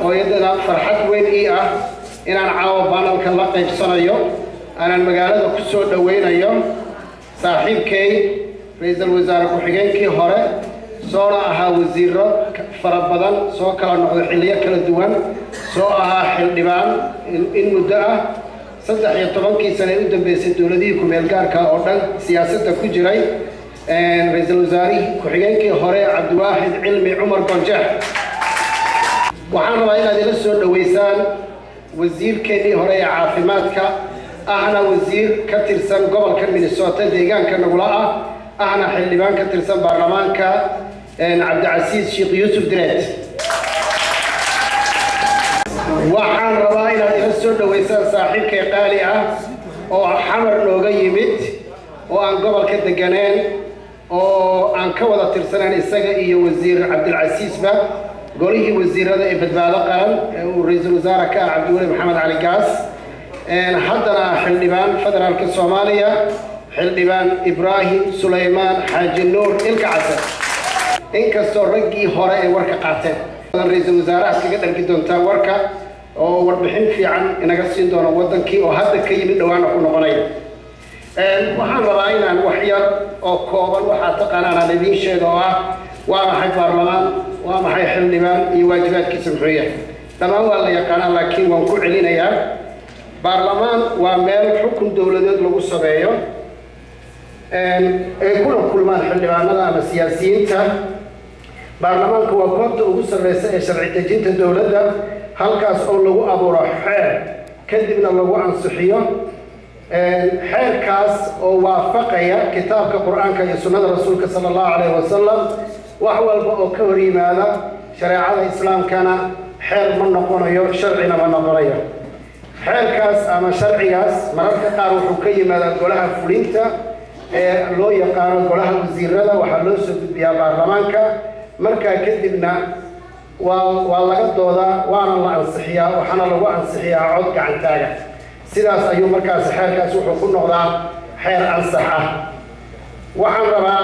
ويدنا فرحت وين إيه إن أنا عاوب أنا كلا قيب صنايو أنا المجال كسر دوين أيام صاحب كي رئيس الوزراء وحجين كي هراء صورها وزير فربضان سواء كان حلية كلا دوان سواء حل ديوان المدة صدق يطبق كي سنة قدام بس الدولة دي كمالكار كأردن سياسة كجراي رئيس الوزراء وحجين كي هراء عبد الواحد علمي عمر قنجح وحنا رأينا هذه السنة ويسان وزير كني هراء عافماتك أنا وزير كترسان قبل كان من السوات ديجان كان نقولها أنا حلبان كترسان برلمان عبد العزيز شيخ يوسف دريت وحن رواينا إلى السنة ويسان صاحب كقالئة أو حمر لوجي مت وأن قبل كده جنان أو أن كوضة ترسان السجائي وزير عبد العزيز با قوليه وزير هذا إبد بالقان ورئيس الوزراء عبد الولي محمد علي قاس حضنا حلبان فدرالك الصومالية حلبان إبراهيم سليمان حاج النور الكعسة إنك رجي هراء وركة قاتل رئيس الوزراء كقدر جدون تا وركة وربحين في عن نقصين دون وطن كي وهذا كي من دوانا كنا غنيا وحن رأينا الوحير أو كوبل وحاتقنا على ذي شيء وما حي برلمان وما حي حلبان يواجبات كسمحية لما هو اللي يقال لكن ونكون علينا يا برلمان ومال حكم دولة لغو السبعية كل ما حلبان هذا السياسيين برلمان كوا قبض وقص الرئاسة شرعي تجين الدولة هالكاس أو لغو أبو رحال كذبنا لغو عن صحية حال كاس أو وافقية كتاب القرآن كيسنة رسولك صلى الله عليه وسلم وهو البقو كوري ماذا شريعة الإسلام كان حال من نقونه شرعنا من نقونه حالكاس أما شرعياس مرات قارو حكي ماذا قولها فلينتا لو يقارو قولها وزيرة وحلوس بيا برلمانكا مركا كذبنا والله قد ذا وانا الله انصحيا وحنا لو انصحيا عودك عن تاجا سيداس ايو مركاس حالكاس وحو كنقدا حير انصحه وحن ربا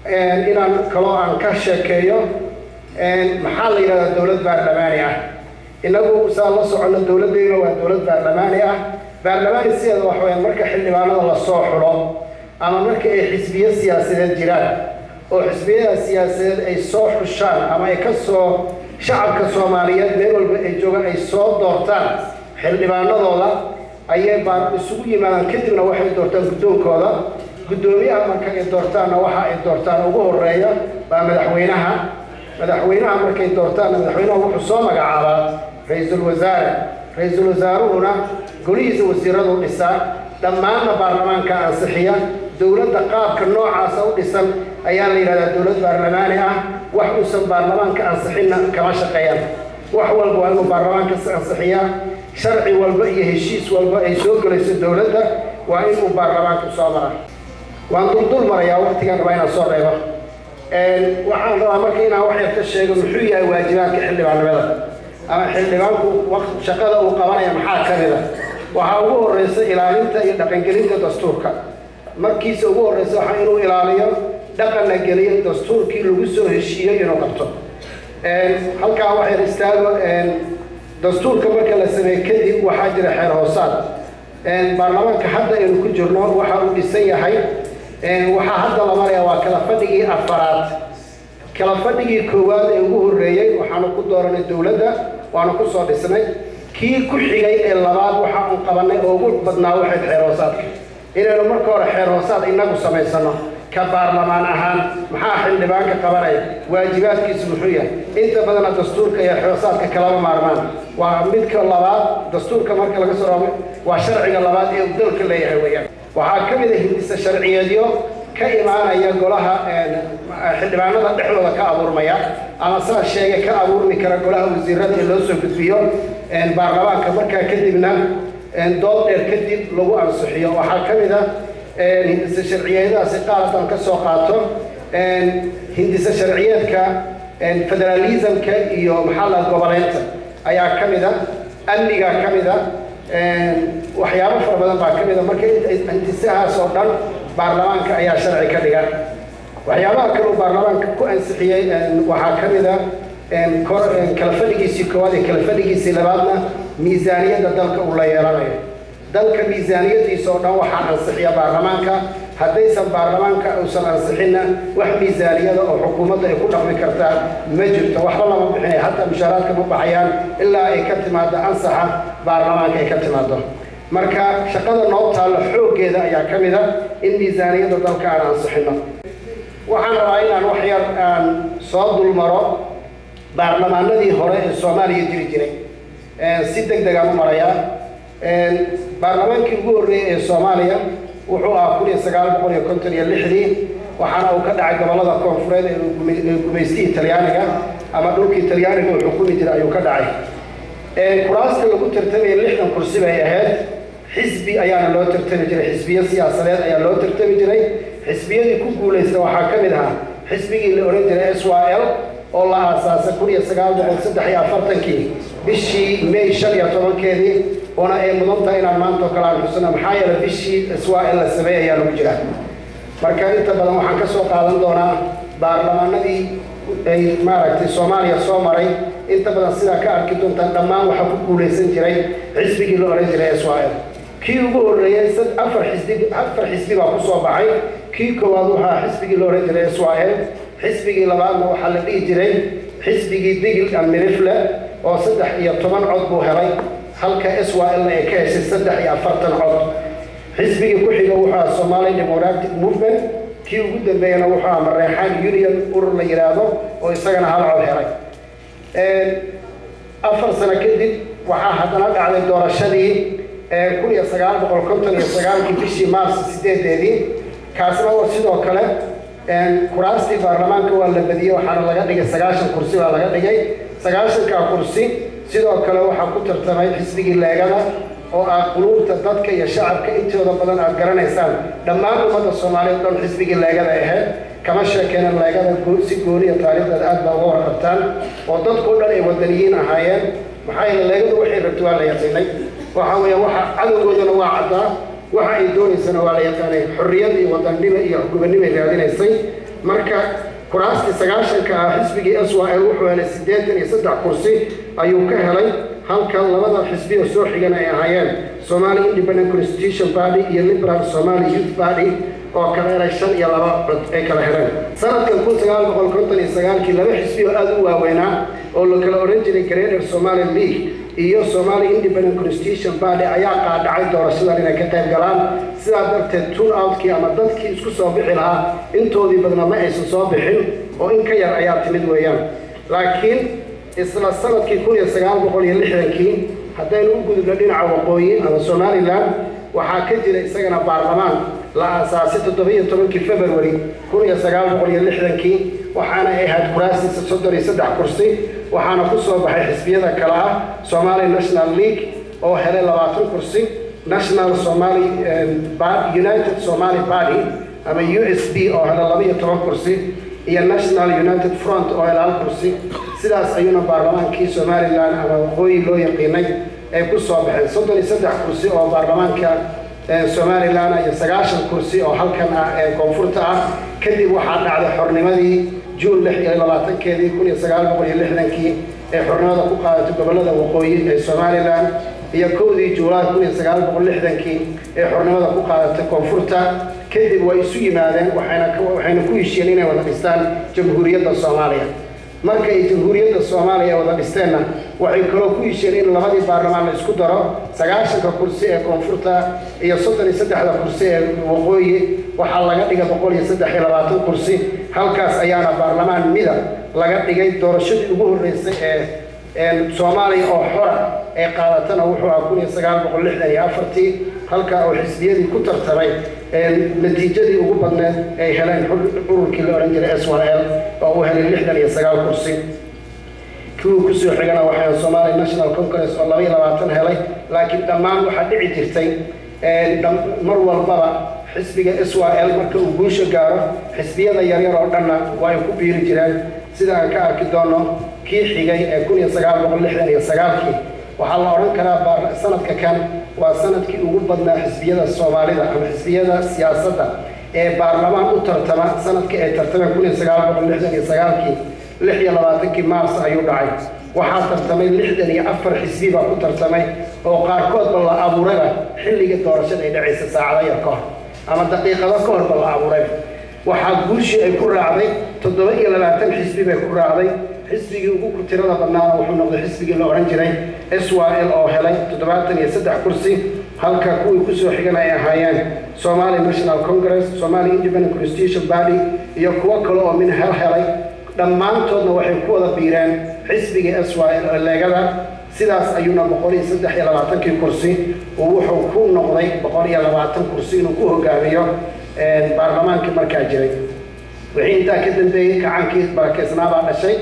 إن كلو ان كشكيو محل الى دولة برلمانية إنه سال صعود الدولة دينا والدولة برلمانية برلمان السياسة وحوين مركز حلبان الله صاحره أما مركز حزبية سياسية الجيران وحزبية سياسية أي صاح الشام أما يكسو شعب كصوماليات بينو الجوجا أي صوت دورتان حلبان الله أي بار سوي ما كتبنا واحد دورتان قدوم كذا قدومي أما كان دورتان واحد دورتان وجوه الرئية بمدحوينها مدحوينها مركز دورتان مدحوينها وحصومة على رئيس الوزراء هنا قوليز وزيرة النساء لما أن برلمان كان صحيا دولة دقائق النوع عصو لسن أيام إلى الدولة برلمانية وحوسن برلمان كان صحينا كما شقيان وحول البوان برلمان كان صحيا شرعي والبقية هشيس والبقية سوق ليس الدولة وإنه برلمان كصامرة وأنتم طول مرة يا وقت كان بين الصورة وحن رأمركينا وحي الشيء محوية واجبات كحل على البلد أما حلبانكو وقت شقada uu qabanaya maxaa kamida waxa ugu horeysay ilaalinta iyo dhaqan gelinta dastuurka markiisa ugu horeysay waxa inuu ilaaliyo dhaqanka geliyo dastuurkii lagu soo heshiiyay inuu qabto halka waxa istaago dastuurka marka la sameeyo kadib waxa jira xeer hoosaad baarlamaanka hadda inuu ku jirno waxa uu dhisan yahay waxa hadda la marayaa waa kala fadhigii afaraad kala fadhigii koowaad ee ugu horeeyay waxaanu ku dooranay dawladda waana ku soo dhisnay kii ku xigay ee labaad waxa uu qabanay oo ugu badnaa waxay xeer hoosaadka inaynu marka hore xeer hoosaad inagu samaysano ka baarlamaan ahaan maxaa xildhibaanka qabanay waajibaadkiisu muxuu yahay inta badan dastuurka iyo xeer hoosaadka kala maarmaan waa midka labaad dastuurka marka laga soo raamo waa sharciga labaad ee dalka leeyahay weeyaan waxa kamid ah hindisa sharciyeedyo ka imaanaya golaha xildhibaanada dhexdooda ka abuurmaya ama saa sheegay ka abuurmi kara golaha wasiirada ee loo soo gudbiyo baarlamaanka markaa kadibna dood dheer kadib lagu ansixiyo waxaa kamid ah hindisa sharciyeedadaasi qaaladan ka soo qaato hindisa sharciyeedka federalismka iyo maxalla goboleedka ayaa kamid ah amniga kamid ah waxyaabo fara badan baa kamid ah marka intisahaas oo dhan baarlamaanka ayaa sharci ka dhigan waxyaabaha kale oo baarlamaanka ku ansixiyay waxaa kamid ah kala fadhigiisii koowaad iyo kala fadhigiisii labaadna miisaaniyadda dalka uu la yeelanayo dalka miisaaniyadiisa oo dhan waxaa ansixiya baarlamaanka haddaysan baarlamaanka uusan ansixinna wax miisaaniyada oo xukuumadda ay ku dhaqmi kartaa ma jirto waxba lama bixinaya hataa mushaaraadka ma baxayaan ilaa ay ka timaado ansaxa baarlamaanka ay ka timaado marka shaqada noo taalla xooggeeda ayaa ka mid ah in miisaaniyadda dalka aan ansixino waxaan rabaa inaan wax yar aan soo dulmaro baarlamaanadii hore ee Soomaaliya jiri jiray si degdeg ah u marayaa baarlamaankii ugu horreeyay ee Soomaaliya wuxuu ahaa 1956 waxaana uu ka dhacay gobolada koonfureed ee gumaysigii Talyaaniga ama dhulkii Talyaaniga uu xukumi jiray ayuu ka dhacay kuraasta lagu tartamay 60 kursi bay ahayd xisbi ayaana loo tartami jiray xisbiyo siyaasadeed ayaa loo tartami jiray xisbiyadii ku guuleystay waxaa ka mid ahaa xisbigii la oran jiray SYL oo la aasaasay 1943 bishii May 15keedii ona ay mudan tahay inaan maanta kala xusno maxaa yeelay bishii SYL la sameeyay ayaa lagu jiraa marka inta badan waxaan ka soo qaadan doonaa baarlamaanadii ay maaragtay Soomaaliya soo maray inta badan sida ka arki doontaan dhammaan waxa ku guuleysan jiray xisbigii la oran jiray SYL kii ugu horreeyay afar xisbi baa ku soo baxay kii koowaad waxaa xisbigii la oran jiray SYL xisbigii labaadna waxaa la dhihi jiray xisbigii Digil and Mirifle oo 13 cod buu helay halka SYL ay ka heshay 43 cod xisbigii ku xiga waxaa Somali Democratic Movement kii ugu dambeeyana waxaa Mareexaan Union urur la yiraahdo oo isagana hal cod helay 4 sano kadib waxaa haddana dhacday doorashadii 1959 bishii Maars 8deedii kaasna oo sidoo kale kuraastii baarlamaanka waa la badiyay waxaana laga dhigay 90 kursi baa laga dhigay 90ka kursi sidoo kale waxaa ku tartamay xisbigii leegada oo ah quluubta dadka iyo shacabka intooda badan aad garanaysaan dhammaan ummadda Soomaaliyeed dhan xisbigii leegada ahayd kama sheekeen leegada si gooniya taariikhda aad baa uga warqabtaan oo dadku dhan ay wadaniyiin ahaayeen maxaa yeelay leegadu waxay rabto waa la yaqaanay waxa weeye waxa cadowgoodana waa caddaa waxa ay doonaysana waa la yaqaanay xorriyad iyo wadannimo iyo gobonnimo ay raadinaysay marka kuraastii 90ka ah xisbigii SYL wuxuu helay 83 kursi ayuu ka helay halka labada xisbi oo soo xigana ay ahaayeen Somali Independent Constitution Party iyo Liberal Somali Youth Party oo kala helay 5 cod ay kala heleen sanadkan 1959 laba xisbi oo aad u waaweynaa oo la kala oran jiray Greater Somali League iyo Somali Independent Constitution Party ayaa qaadacay doorashadan inay ka qayb galaan sidaa darteed turnout-kii ama dadkii isku soo bixi lahaa intoodii badna ma aysan soo bixin oo in ka yar ayaa timid weeyaan laakiin isla sanadkii 1960 haddaynu u gudubno dhinaca waqooyi ama Somaliland waxaa ka jira isagana baarlamaan la aasaasay 17 February 1960 waxaana ay ahayd kuraasiisa 33 kursi waxaana ku soo baxay xisbiyada kala ah Somali National League oo helay 20 kursi National Somali United Somali Party ama USP oo helay 12 kursi iyo National United Front oo helay 1 kursi sidaas ayuuna baarlamaankii Somaliland ama waqooyi loo yaqiinay ay ku soo baxeen 33 kursi oo baarlamaanka Somaliland iyo 90 kursi oo halkan ah ee koonfurta ah kadib waxaa dhacday xornimadii June 26keedii 1960 ee xornimada ku qaadatay gobolada waqooyi ee Somaliland iyo 1 July 1960 ee xornimada ku qaadatay koonfurta kadib way isu yimaadeen waxayna ku heshiiyeen inay wada dhistaan jamhuuriyadda Soomaaliya marka ay jamhuuriyadda Soomaaliya wada dhisteenna waxay kaloo ku heshiiyeen in labadii baarlamaan la isku daro 90 kursi ee koonfurta iyo 33 kursi ee waqooyi waxaa laga dhigay 123 kursi halkaas ayaana baarlamaan mida laga dhigay doorashadii ugu horeysay ee Soomaaliya oo xora ay qaadatana wuxuu ahaa 1964 halka oo xisbiyadii ku tartamay natiijadii ugu badneed ay heleen ururkii la oran jiray SYL oo uu helay 69 kursi kuu ku soo xigana waxaa Somali National Congress oo 22 helay laakiin dhammaan waxa dhici jirtay mar walbaba xisbiga SYL marka uu guusha gaaro xisbiyada yaryar oo dhanna way ku biiri jireen sida aan ka arki doono kii xigay ee 1969 waxaa la oran karaa sanadka kan waa sanadkii ugu badnaa xisbiyada Soomaalida ama xisbiyada siyaasadda ee baarlamaan u tartama sanadkii ay tartameen 1969 26 maars ayuu dhacay waxaa tartamay 64 xisbi baa ku tartamay oo qaarkood la abuuray xilliga doorashada ay dhacaysa saacado yar ka hor ama daqiiqado ka hor la abuuray waxaa guushi ay ku raacday 27 xisbi bay ku raacday xisbigii ugu tirada badnaa wuxuu noqday xisbigii la oran jiray SYL oo helay 73 kursi halka kuwii ku soo xigan ay ahaayeen Somali National Congress, Somali Independent Constitution Body iyo kuwa kale oo min helay dhammaantoodna waxay ku wada biireen xisbiga SYL leegada sidaas ayuuna 123 kursi oo wuxuu ku noqday 120 kursi inuu ku hogaamiyo baarlamaanka markaa jiray wixii intaa ka dambeeyay kacaankii barakeysnaa baa dhashay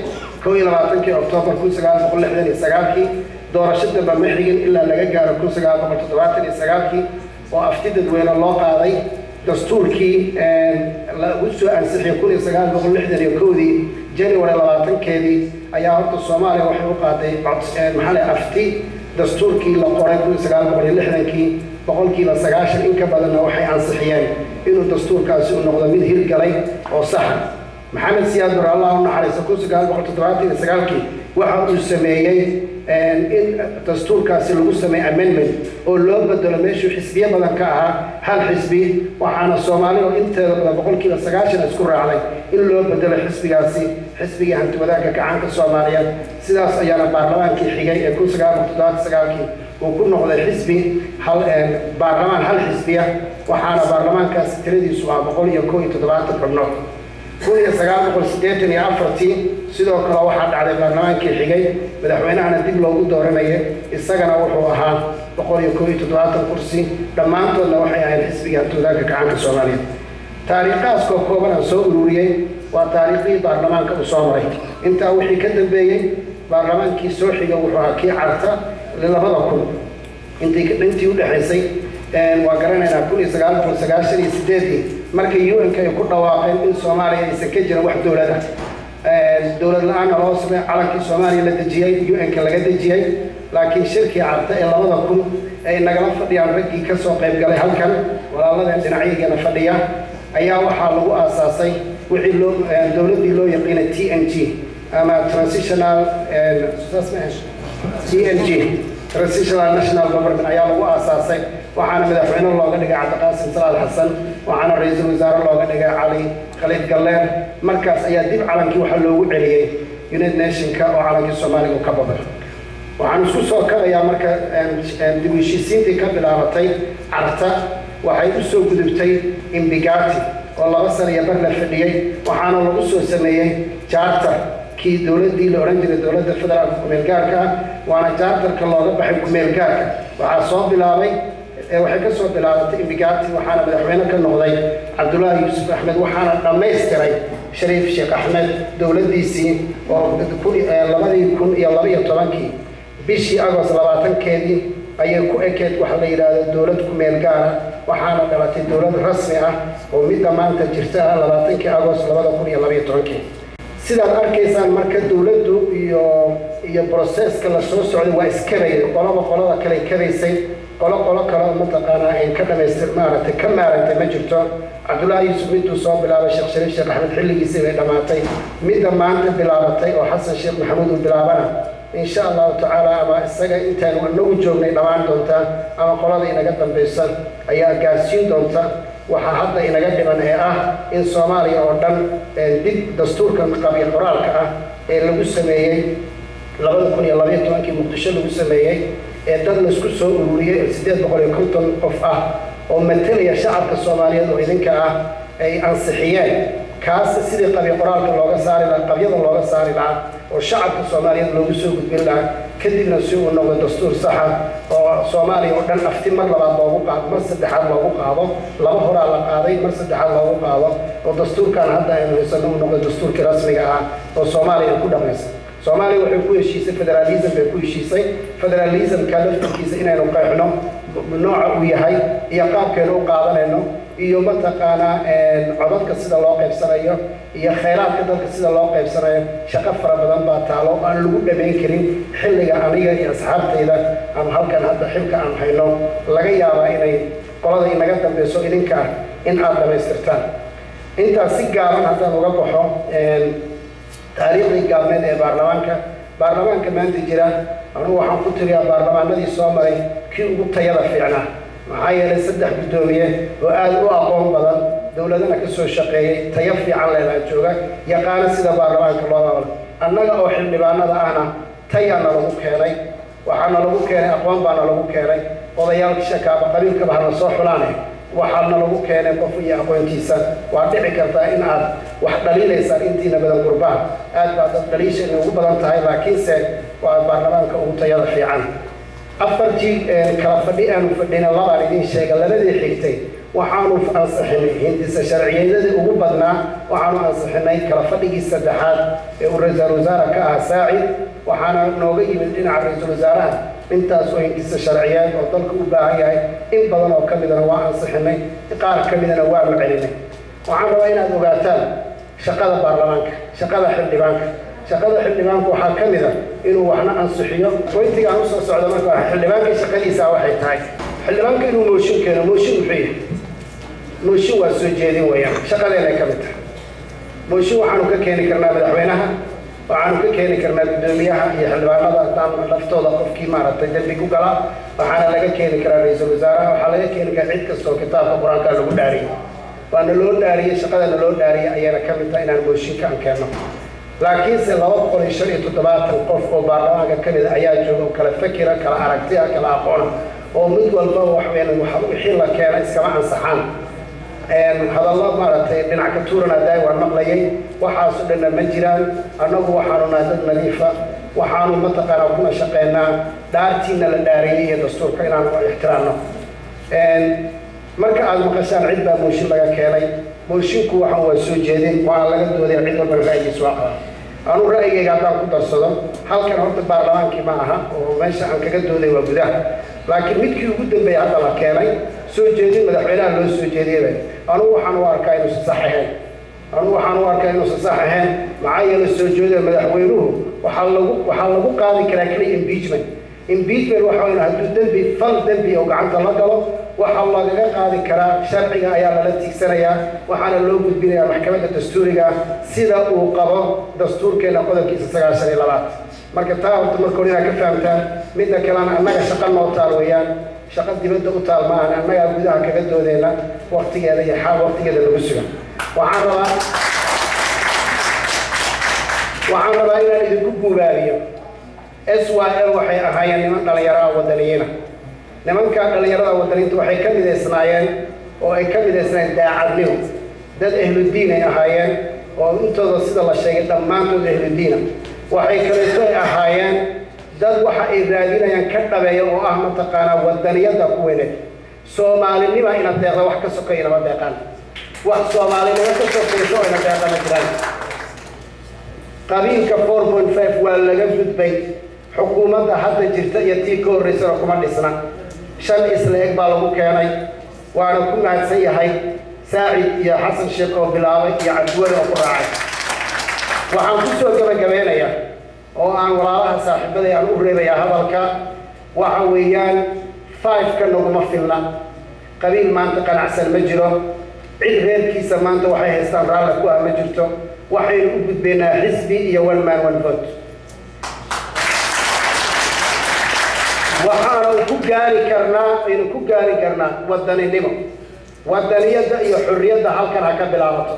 22 Oktoobar 1969 doorashada ma xigin ilaa laga gaaro 1979 oo afti dadweyne loo qaaday dastuurkii la soo ansixiyay 1961 January 20-keedii ayaa horta Soomaaliya waxay u qaaday maxaa la afti dastuurkii la qoray 1960kii boqolkiiba 90 in ka badan waxay ansixiyeen inuu dastuurkaasi u noqdo mid hirgalay oo sax maxamed siyaad bar Allah u naxariisto 1979kii waxa uu sameeyay in dastuurkaasi lagu sameeyay amendment oo loo bedelo meeshii xisbiye badan ka ahaa hal xisbi waxaana Soomaaliya oo inteeda badan boqolkiiba 90 isku raacday in loo bedelo xisbigaasi xisbiga hanti wadaagga gacanka Soomaaliya sidaas ayaana baarlamaankii xigay ee 1979kii uu ku noqday xisbi hal baarlamaan hal xisbiya waxaana baarlamaankaasi tiradiisu waa 117 xubnood 1984 sidoo kale waxaa dhacday baarlamaankii xigay madaxweynahana dib loogu dooranayay isagana wuxuu ahaa 117 kursi dhammaantoodna waxay ahayd xisbiga hanti-wadaagga gacanka Soomaaliya taariikhdaas kooban aan soo ururiyay waa taariikhdii baarlamaanka uu soo maray intaa wixii ka dambeeyay baarlamaankii soo xigay wuxuu ahaa kii carta 2000 intii u dhaxaysay waa garanaynaa 1998 markii UN ay ku dhawaaqeen in Soomaaliya aysan ka jirin wax dowlad la'aan oo sabab calankii Soomaaliya la dejiyay UN laga dejiyay laakiin shirkii carta ee 2000 ay nagala fadhiyaan raggii ka soo qayb galay halkan walaaladeen dhinacyada fadhiya ayaa waxaa lagu aasaasay wixii dowladii loo yaqaanay TNG ama Transitional TNG Transitional National Government ayaa lagu aasaasay waxaana madaxweyne looga dhigay Cabdiqaasim Salaad Xasan waxaana ra'iisul wasaare looga dhigay Cali Khalid Galleer markaas ayaa dib calankii waxa loogu celiyay United Nations-ka oo calankii Soomaaliya ka badan waxaan isku soo kalayaa marka dib u heshiisiintii ka bilaabatay carta waxay u soo gudubtay Imbigati oo 2 sano iyo bar la fadhiyay waxaana lagu soo sameeyay charter kii dowladii la oran jiray dowladda federaalka kumeel gaarka waana charterka looga baxay kumeel gaarka waxaa soo bilaabay waxay ka soo bilaabatay Imbigati waxaana madaxweyne ka noqday Cabdullaahi Yuusuf Axmed waxaana dhammaystiray Shariif Sheekh Axmed dowladiisii oo 2012 bishii Agost 20-keedii ayay ku ekeed waxa la yiraahdo dowlad kumeel gaar waxaana dhalatay dowlad rasmi ah oo mid maanta jirta 20 Agost 2012 sidaad arkaysaan marka dowladdu iyo processka la soo socday waa iskaray qolada kale kareysay qolo kale ma taqaana in ka dhameystirmaartay ka maarantay ma jirto Cabdullaahi Yuusuf miduu soo bilaabay Sheekh Shariif Sheekh Axmed xilligiisii way dhamaatay mid maanta bilaabatay oo Xasan Sheekh Maxamuud uu bilaabana إن شاء الله تعالى أما السجى أنت نوجو جونا طبعا دونتا أما قلنا إن جد بيسان أي جالسين دونتا وحاطنا إن جد من إن Soomaaliya oo dhan dib dastuurkan qabiil qoraalka ee lagu sameeyay 2012 Muqdisho lagu sameeyay dad la isku soo ururiyay 850 qof oo matalaya shacabka Soomaaliyeed oo idinka ay ansixiyeen kaas sidii qabiil qoraalka looga saari lahaa qabyada looga saari lahaa oo shacabka Soomaaliyeed loogu soo gudbin lahaa kadibna si uu noqdo dastuur sax ah oo Soomaaliya oo dhan afti mar labaad loogu qaado mar saddexaad loogu qaado laba hore la qaaday mar saddexaad loogu qaado oo dastuurkan hadda aynu haysanno uu noqdo dastuurkii rasmiga ah oo Soomaaliya ku dhamaysan Soomaaliya waxay ku heshiisay federalism bay ku heshiisay federalism ka laftiisa inaynu qeexno nooca uu yahay iyo qaabkeenu u qaadanayno iyo mataqaana codadka sida loo qaybsanayo iyo kheyraadka dadka sida loo qaybsanayo shaqo fara badan baa taalo aan lagu dhameyn karin xilliga aniga iyo asxaabtayda ama halkan hadda xilka aan hayno laga yaabaa inay qolada inaga dambayso idinka in aad dhamaystirtaan intaas si gaaban haddaan uga baxo taariikhdii gaalmeed ee baarlamaanka maanta jira anigu waxaan ku tiriyaa baarlamaanadii soo maray kii ugu tayada fiicnaa maxaa yeelay 3 gudoomiye oo aad u aqoon badan dawladana ka soo shaqeeyay tayo fiican leeyahay jooga yaqaan sida baarlamaanka loo maamulo annaga oo xildhibaanada ahna tayana lagu keenay waxaana lagu keenay aqoon baana lagu keenay odayaalka shaqaaba qabiilka bahana soo xulaanay waxaana lagu keenay qof iyo aqoontiisa waa dhici kartaa in aad wax dhaliilaysa intiina badan qurbaha aad baa dad dhaliisha ugu badan tahay laakiinse waa baarlamaanka ugu tayada fiican afartii kala fadhi aanu fadhina labaan idin sheegay labadii xigtay waxaanu ansaxinay hindisa sharciyeedadii ugu badnaa waxaanu ansaxinay kala fadhigii saddexaad ee uu ra'iisul wasaare ka ah Saacid waxaana nooga yimid dhinaca ra'iisul wasaaraha intaas oo hindisa sharciyeed oo dalka u baahan yahay in badan oo kamidana waa ansaxinay qaar kamidana waa macelinay waxaan rabaa inaad ogaataan shaqada baarlamaanka shaqada xildhibaanku waxaa kamid ah inuu waxna ansixiyo qoyntiga aan u soo socdo marka xildhibaanka shaqadiisa waxay tahay xildhibaanka inuu mooshin keeno mooshin muxuu yahay mooshin waa soo jeedin weeyaan shaqadeena ka mid tahay mooshin waxaanu ka keeni karnaa madaxweynaha waxaanu ka keeni karnaa gudoomiyaha iyo xildhibaanada daan laftooda qofkii maaragtay dambi ku gala waxaana laga keeni karaa ra'iisul wasaaraha waxaa laga keeni karaa cid kastoo kitaabka qur-aanka lagu dhaariyay waana loo dhaariyay shaqadana loo dhaariyay ayaana ka mid tahay inaan mooshinka aan keenno laakiinse 257 qof oo baarlamaanka ka mid ayaa jooga kala fakira kala aragtiya kala aqoon oo mid walba wax wixii la keenay iskama ansaxaan hadallo maaragtay dhinac ka tuurana daay waan maqlayay waxaas oo dhan ma jiraan annagu waxaanu nahay dad nadiifa waxaanu mataqaanaa kuna shaqeynaa dhaartiina la dhaariyay iyo dastuurka inaanu ixtiraamno marka aad maqashaan cid baa mooshin laga keenay moshinku waxa waa soo jeedin waa laga dooday cid walba ra'yigiisa waa qaba anu ra'yigayga haddaan ku darsado halkan horta baarlamaankii ma aha oo meesha aan kaga dooday waa gudaha laakiin midkii ugu dambeeyay hadda la keenay soo jeedin madaxweynaha loo soo jeediyay anu waxaan u arkaa inuu sax ahayn maxaa yeelay soo jeedada madaxweynuhu waxaa lagu qaadi karaa kaliya impeachment waxa weyn hadduu dambi oo gacanta la galo waxa lagaga qaadi karaa sharciga ayaa lala tiigsanayaa waxaana loo gudbinayaa maxkamadda dastuuriga sida uu qabo dastuurkeena qodobkiisa 92 marka taa horta marka hore inaad ka fahamtaan midda kalena annaga shaqo noo taal weeyaan shaqo dibadda u taal ma aha annaga gudaha kaga doodeena waqtigeeda iyo waqtigeeda lagu sugan waxaan rabaa inaan idinku guubaabiyo SYL waxay ahaayeen niman dhalinyaro wadaniyiina nimanka dhalinyarada wadaniinta waxay ka mideysnaayeen oo ay ka mideysnaayeen daacadnimo dad ahludiin ay ahaayeen oo intooda sida la sheegay dhammaantood ahludiina waxay kaleeto ay ahaayeen dad waxa ay raadinayaan ka dhabeeya oo ah mataqaanaa wadaniyada ku weyneed soomaalinima ina deeqda wax ka sokeeyna ma deeqaan wax soomaalinimo ka sokeeyso ina deeqda ma jiraan qabiilka 4.5 waa laga gudbay xukuumadda hadda jirta iyo tii ka horreysay kuma dhisna shan isla eg baa lagu keenay waana ku mahadsan yahay Saacid iyo Xasan Sheekh oo bilaabay iyo Cabdiwali oo ku raacay waxaan ku soo gabagabeynayaa oo aan walaalaha saaxiibada aan u reebayaa hadalka waxa weeyaan 5 ka naguma filna qabiil maanta qanacsan ma jiro cid reerkiisa maanta waxay haystaan raalli ku ah ma jirto waxaynu u gudbeynaa xisbi iyo one man one vote waxaanu ku gaari karnaa wadaninimo wadaniyada iyo xurriyada halkan ha ka bilaabato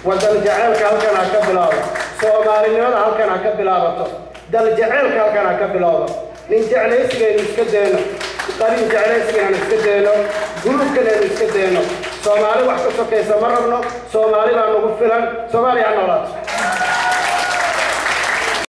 wadan jaceelka halkan ha ka bilaabato soomaalinimada halkan ha ka bilaabato dal jaceelka halkan ha ka bilaabato nin jeclaysigeenu iska deeno qabiil jeclaysigeenu iska deeno gurubkaleenu iska deeno soomaali wax ka sokaysa ma rabno soomaali baa nagu filan soomaaliya ha noolaato